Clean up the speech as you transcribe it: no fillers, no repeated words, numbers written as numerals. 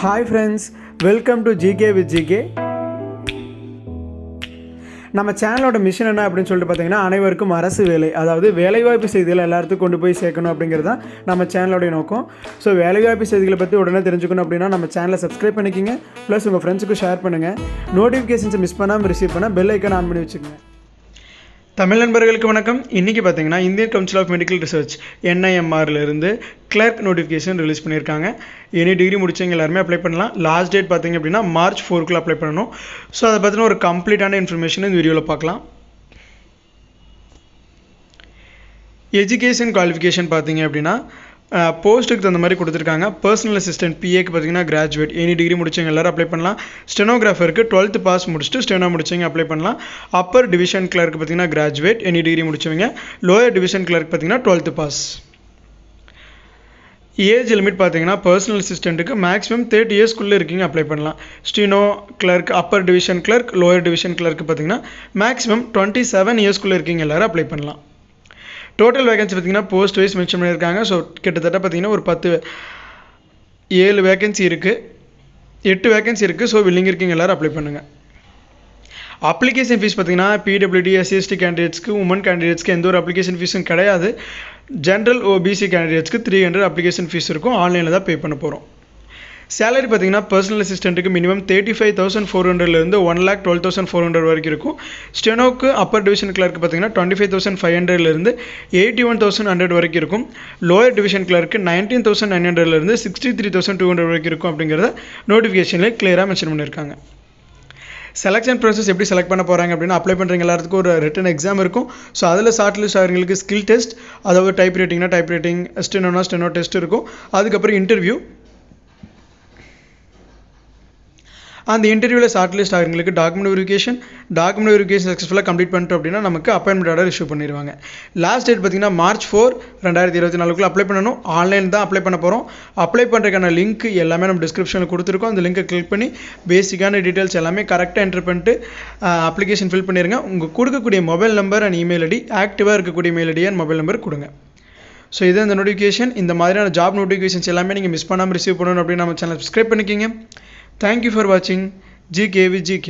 Hi friends, welcome to GK with GK. நம்ம சேனலோட mission என்ன அப்படின்னு சொல்லிட்டு பார்த்தீங்கன்னா, அனைவருக்கும் அரசு வேலை, அதாவது வேலைவாய்ப்பு செய்திகளை எல்லாத்துக்கும் கொண்டு போய் சேர்க்கணும் அப்படிங்கிறது தான் நம்ம சேனலோடைய நோக்கம். ஸோ வேலைவாய்ப்பு செய்திகளை பற்றி உடனே தெரிஞ்சுக்கணும் அப்படின்னா நம்ம சேனலை சப்ஸ்கிரைப் பண்ணிக்கிங்க, ப்ளஸ் உங்கள் ஃப்ரெண்ட்ஸுக்கு ஷேர் பண்ணுங்கள். நோட்டிஃபிகேஷன்ஸை மிஸ் பண்ணாமல் ரிசீவ் பண்ண பெல் ஐக்கான் ஆன் பண்ணி வச்சுக்கோங்க. தமிழ் நண்பர்களுக்கு வணக்கம். இன்றைக்கி பார்த்தீங்கன்னா Indian council of medical research NIMRலேருந்து கிளர்க் நோட்டிஃபிகேஷன் ரிலீஸ் பண்ணியிருக்காங்க. எனி டிகிரி முடிச்சவங்க எல்லாருமே அப்ளை பண்ணலாம். லாஸ்ட் டேட் பார்த்தீங்க அப்படின்னா March 4 அப்ளை பண்ணணும். ஸோ அதை பற்றின ஒரு கம்ப்ளீட்டான இன்ஃபர்மேஷன் இந்த வீடியோவில் பார்க்கலாம். எஜுகேஷன் குவாலிஃபிகேஷன் பார்த்தீங்க அப்படின்னா போஸ்ட்டுக்கு தகுந்த மாதிரி கொடுத்துருக்காங்க. பர்சனல் அசிஸ்டன்ட் PAக்கு பார்த்தீங்கன்னா கிராஜுவேட், எனி டிகிரி முடிச்சவங்க எல்லோரும் அப்ளை பண்ணலாம். ஸ்டெனோகிராஃபருக்கு 12th பாஸ் முடிச்சுட்டு ஸ்டெனோ முடிச்சவங்க அப்ளை பண்ணலாம். அப்பர் டிவிஷன் கிளர்க்கு பார்த்தீங்கன்னா கிராஜுவேட், எனி டிகிரி முடிச்சவங்க. லோயர் டிவிஷன் கிளர்க் பார்த்தீங்கன்னா 12th பாஸ். ஏஜ் லிமிட் பார்த்தீங்கன்னா பர்சனல் அசிஸ்டண்ட்டுக்கு மேக்ஸிமம் 30 இயர்ஸ்க்குள்ளே இருக்கீங்க அப்ளை பண்ணலாம். Steno clerk, upper division clerk, lower division clerk பார்த்தீங்கன்னா மேக்ஸிமம் 27 இயர்ஸ்க்குள்ளே இருக்கீங்க எல்லோரும் அப்ளை பண்ணலாம். டோட்டல் வேகன்சி பார்த்தீங்கன்னா போஸ்ட் வைஸ் மென்ஷன் பண்ணியிருக்காங்க. ஸோ கிட்டத்தட்ட பார்த்தீங்கன்னா ஒரு 7 வேகன்சி இருக்குது, 8 வேகன்சி இருக்குது. ஸோ வில்லிங் இருக்கீங்க எல்லோரும் அப்ளை பண்ணுங்கள். அப்ளிகேஷன் ஃபீஸ் பார்த்தீங்கன்னா PWD SC கேண்டிடேட்ஸ்க்கு, உமன் கேண்டிடேட்ஸ்க்கு எந்த ஒரு அப்ளிகேஷன் ஃபீஸும் கிடையாது. ஜென்ரல் OBC கேண்டிடேட்ஸ்க்கு 300 அப்ளிகேஷன் ஃபீஸ் இருக்கும். ஆன்லைனில் தான் பே பண்ண போகிறோம். சேலரி பார்த்தீங்கன்னா பர்சனல் அசிஸ்டண்ட்டுக்கு மினிமம் 35,400லேருந்து 1,12,400 வரைக்கும் இருக்கும். ஸ்டெனோக்கு அப்பர் டிவிஷன் கிளர்க்கு பார்த்தீங்கன்னா 25,500லேருந்து 81,100 வரைக்கும் இருக்கும். லோயர் டிவிஷன் கிளர்க்கு 19,900லேருந்து 63,200 வரைக்கும் இருக்கும். அப்படிங்கிறத நோட்டிஃபிகேஷனில் கிளியராக மென்ஷன் பண்ணியிருக்காங்க. செலெக்ஷன் ப்ராசஸ் எப்படி செலக்ட் பண்ண போகிறாங்க அப்படின்னா, அப்ளை பண்ணுறவங்க எல்லாத்துக்கும் ஒரு ரிட்டன் எக்ஸாம் இருக்கும். ஸோ அதில் ஷார்ட் லிஸ்ட் ஆகிறவங்களுக்கு ஸ்கில் டெஸ்ட், அதாவது டைப் ரைட்டிங்னா டைப் ரைட்டிங், ஸ்டெனோனா ஸ்டெனோ டெஸ்ட் இருக்கும். அதுக்கப்புறம் இன்டர்வியூ. அந்த இன்டர்வியூவில் ஷார்ட் லிஸ்ட் ஆகிறவங்களுக்கு டாக்குமெண்ட் வெரிஃபிகேஷன் சக்ஸஸ்ஃபுல்லாக கம்ப்ளீட் பண்ணிட்டோம் அப்படின்னா நமக்கு அப்பாயின்மெண்ட் ஆர்டர் இஷ்யூ பண்ணிடுவாங்க. லாஸ்ட் டேட் பார்த்தீங்கன்னா March 4, 2024 அப்ளை பண்ணணும். ஆன்லைன் தான் அப்ளை பண்ண போகிறோம். அப்ளை பண்ணுறதுக்கான லிங்க் எல்லாமே நம்ம டிஸ்கிரிப்ஷனில் கொடுத்துருக்கோம். அந்த லிங்கை கிளிக் பண்ணி பேசிக்கான டீட்டெயில்ஸ் எல்லாமே கரெக்டாக என்டர் பண்ணிட்டு அப்ளிகேஷன் ஃபில் பண்ணிடுங்க. உங்கள் கொடுக்கக்கூடிய mobile number and email ID, ஆக்டிவாக இருக்கக்கூடிய mail ID and mobile number கொடுங்க. ஸோ இது இந்த நோட்டிஃபிகேஷன். இந்த மாதிரியான ஜாப் நோட்டிஃபிகேஷன்ஸ் எல்லாமே நீங்கள் மிஸ் பண்ணாமல் ரிசீவ் பண்ணணும் அப்படின்னு நம்ம சேனல் சப்ஸ்கிரைப் பண்ணிக்கிங்க. Thank you for watching GK with GK.